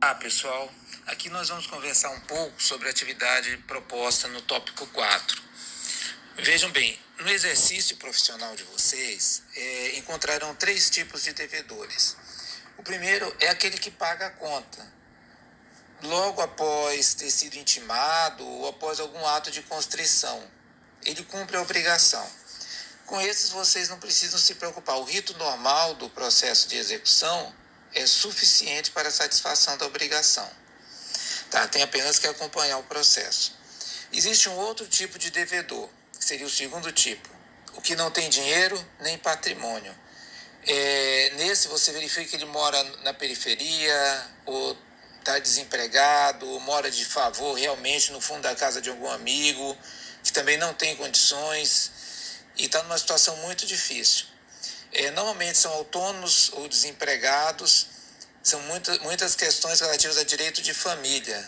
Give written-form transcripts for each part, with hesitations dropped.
Olá, pessoal. Aqui nós vamos conversar um pouco sobre a atividade proposta no tópico 4. Vejam bem, no exercício profissional de vocês, encontrarão três tipos de devedores. O primeiro é aquele que paga a conta, logo após ter sido intimado ou após algum ato de constrição. Ele cumpre a obrigação. Com esses, vocês não precisam se preocupar. O rito normal do processo de execução é suficiente para a satisfação da obrigação. Tá? Tem apenas que acompanhar o processo. Existe um outro tipo de devedor, que seria o segundo tipo, o que não tem dinheiro nem patrimônio. Nesse você verifica que ele mora na periferia, ou está desempregado, ou mora de favor realmente no fundo da casa de algum amigo, que também não tem condições e está numa situação muito difícil. Normalmente são autônomos ou desempregados, são muitas questões relativas a direito de família.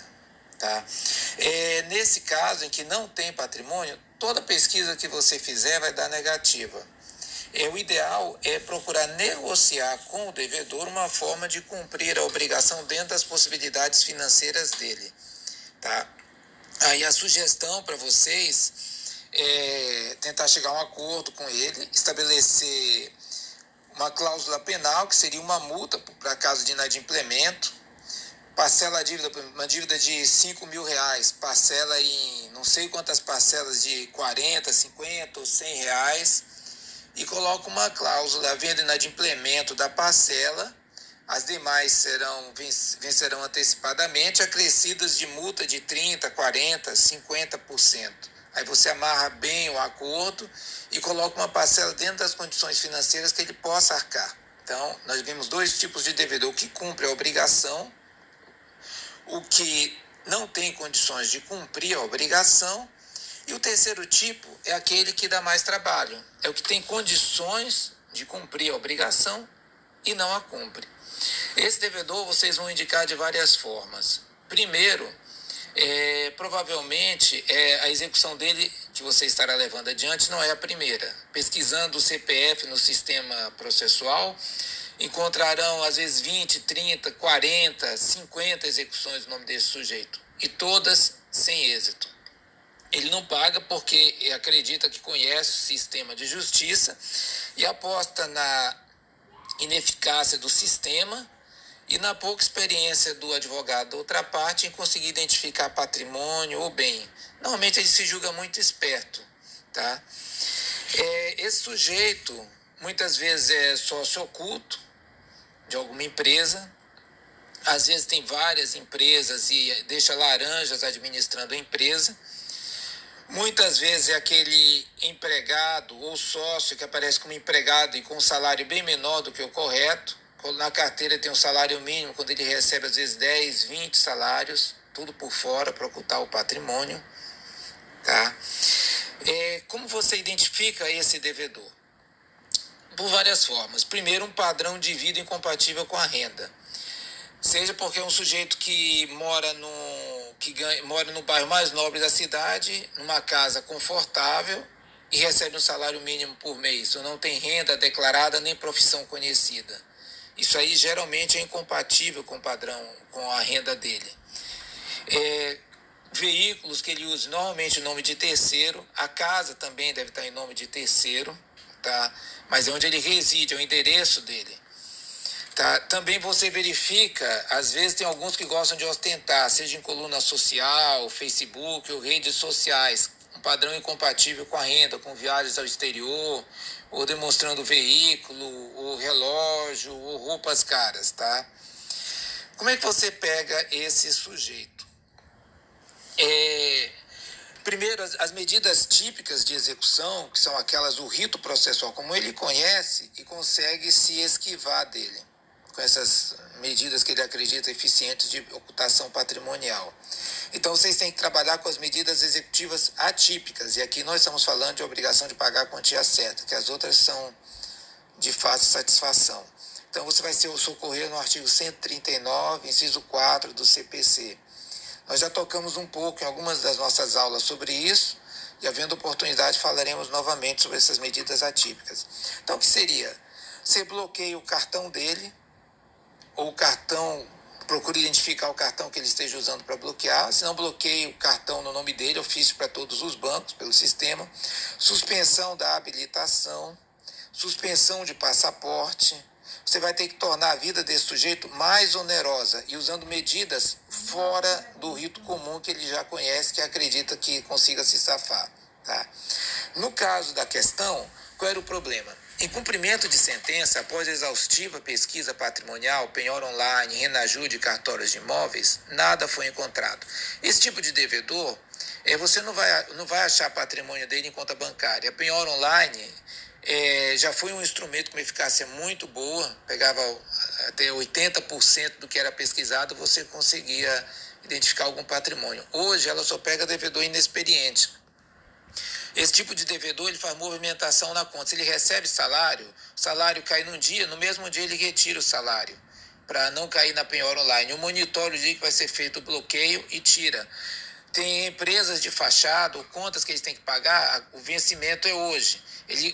Tá? Nesse caso em que não tem patrimônio, toda pesquisa que você fizer vai dar negativa. O ideal é procurar negociar com o devedor uma forma de cumprir a obrigação dentro das possibilidades financeiras dele. Tá? Aí a sugestão para vocês é tentar chegar a um acordo com ele, estabelecer uma cláusula penal, que seria uma multa para caso de inadimplemento, parcela a dívida, uma dívida de 5 mil reais, parcela em não sei quantas parcelas de 40, 50 ou 100 reais, e coloca uma cláusula havendo inadimplemento da parcela, as demais vencerão antecipadamente, acrescidas de multa de 30, 40, 50%. Aí você amarra bem o acordo e coloca uma parcela dentro das condições financeiras que ele possa arcar. Então, nós vimos dois tipos de devedor: o que cumpre a obrigação, o que não tem condições de cumprir a obrigação, e o terceiro tipo é aquele que dá mais trabalho, é o que tem condições de cumprir a obrigação e não a cumpre. Esse devedor vocês vão indicar de várias formas. Primeiro, provavelmente a execução dele que você estará levando adiante não é a primeira. Pesquisando o CPF no sistema processual, encontrarão às vezes 20, 30, 40, 50 execuções no nome desse sujeito, e todas sem êxito. Ele não paga porque acredita que conhece o sistema de justiça e aposta na ineficácia do sistema e na pouca experiência do advogado da outra parte em conseguir identificar patrimônio ou bem. Normalmente ele se julga muito esperto. Tá? Esse sujeito muitas vezes é sócio oculto de alguma empresa, às vezes tem várias empresas e deixa laranjas administrando a empresa. Muitas vezes é aquele empregado ou sócio que aparece como empregado e com um salário bem menor do que o correto. Na carteira tem um salário mínimo, quando ele recebe às vezes 10, 20 salários, tudo por fora para ocultar o patrimônio. Tá? Como você identifica esse devedor? Por várias formas. Primeiro, um padrão de vida incompatível com a renda. Seja porque é um sujeito que mora no bairro mais nobre da cidade, numa casa confortável e recebe um salário mínimo por mês, ou não tem renda declarada nem profissão conhecida. Isso aí geralmente é incompatível com o padrão, com a renda dele. Veículos que ele use normalmente em nome de terceiro, a casa também deve estar em nome de terceiro, tá? Mas é onde ele reside, é o endereço dele. Tá? Também você verifica, às vezes tem alguns que gostam de ostentar, seja em coluna social, Facebook ou redes sociais, um padrão incompatível com a renda, com viagens ao exterior, ou demonstrando veículo, ou relógio, ou roupas caras, tá? Como é que você pega esse sujeito? Primeiro, as medidas típicas de execução, que são aquelas do rito processual, como ele conhece e consegue se esquivar dele, com essas medidas que ele acredita eficientes de ocultação patrimonial. Então, vocês têm que trabalhar com as medidas executivas atípicas, e aqui nós estamos falando de obrigação de pagar a quantia certa, que as outras são de fácil satisfação. Então, você vai ser socorrer no artigo 139, inciso 4 do CPC. Nós já tocamos um pouco em algumas das nossas aulas sobre isso, e havendo oportunidade falaremos novamente sobre essas medidas atípicas. Então, o que seria? Você bloqueia o cartão dele, ou o cartão procure identificar o cartão que ele esteja usando para bloquear, se não bloqueie o cartão no nome dele, ofício para todos os bancos, pelo sistema, suspensão da habilitação, suspensão de passaporte. Você vai ter que tornar a vida desse sujeito mais onerosa e usando medidas fora do rito comum que ele já conhece, que acredita que consiga se safar. Tá? No caso da questão, qual era o problema? Em cumprimento de sentença, após exaustiva pesquisa patrimonial, penhora online, renajude e cartórios de imóveis, nada foi encontrado. Esse tipo de devedor, você não vai achar patrimônio dele em conta bancária. A penhora online já foi um instrumento com uma eficácia muito boa, pegava até 80% do que era pesquisado, você conseguia identificar algum patrimônio. Hoje ela só pega devedor inexperiente. Esse tipo de devedor, ele faz movimentação na conta. Se ele recebe salário, o salário cai num dia, no mesmo dia ele retira o salário, para não cair na penhora online. Eu monitoro o dia que vai ser feito o bloqueio e tira. Tem empresas de fachada ou contas que eles têm que pagar, o vencimento é hoje.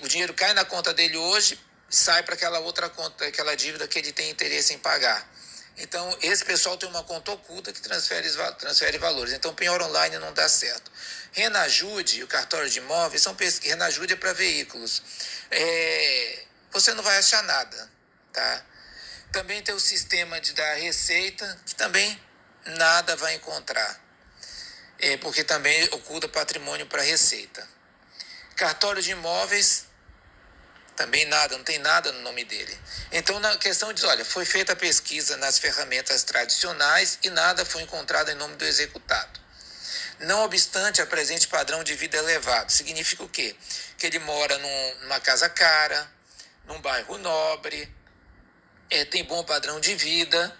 O dinheiro cai na conta dele hoje, sai para aquela outra conta, aquela dívida que ele tem interesse em pagar. Então, esse pessoal tem uma conta oculta que transfere valores. Então, penhora online não dá certo. Renajude, o cartório de imóveis, Renajude é para veículos. Você não vai achar nada, tá? Também tem o sistema da Receita, que também nada vai encontrar. Porque também oculta patrimônio para Receita. Cartório de imóveis, também nada, não tem nada no nome dele. Então, na questão diz, olha, foi feita a pesquisa nas ferramentas tradicionais e nada foi encontrado em nome do executado. Não obstante, apresente padrão de vida elevado. Significa o quê? Que ele mora numa casa cara, num bairro nobre, tem bom padrão de vida,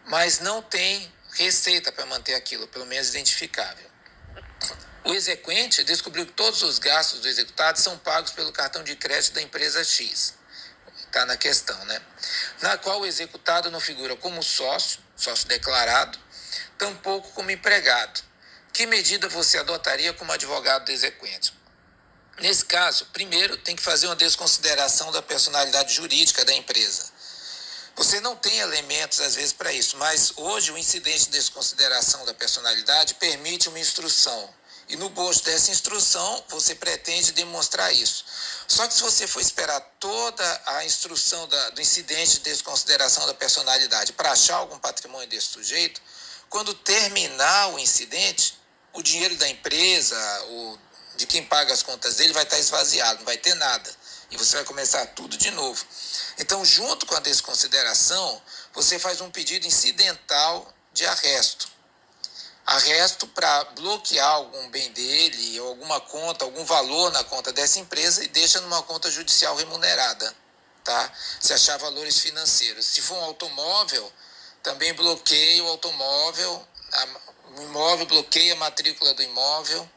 mas não tem receita para manter aquilo, pelo menos identificável. O exequente descobriu que todos os gastos do executado são pagos pelo cartão de crédito da empresa X. Está na questão, né? Na qual o executado não figura como sócio declarado, tampouco como empregado. Que medida você adotaria como advogado do exequente? Nesse caso, primeiro tem que fazer uma desconsideração da personalidade jurídica da empresa. Você não tem elementos, às vezes, para isso, mas hoje o incidente de desconsideração da personalidade permite uma instrução. E no bojo dessa instrução, você pretende demonstrar isso. Só que se você for esperar toda a instrução do incidente de desconsideração da personalidade para achar algum patrimônio desse sujeito, quando terminar o incidente, o dinheiro da empresa, de quem paga as contas dele, vai estar esvaziado, não vai ter nada. E você vai começar tudo de novo. Então, junto com a desconsideração, você faz um pedido incidental de arresto. Arresto para bloquear algum bem dele, ou alguma conta, algum valor na conta dessa empresa e deixa numa conta judicial remunerada, tá? Se achar valores financeiros. Se for um automóvel, também bloqueia o automóvel, o imóvel bloqueia a matrícula do imóvel,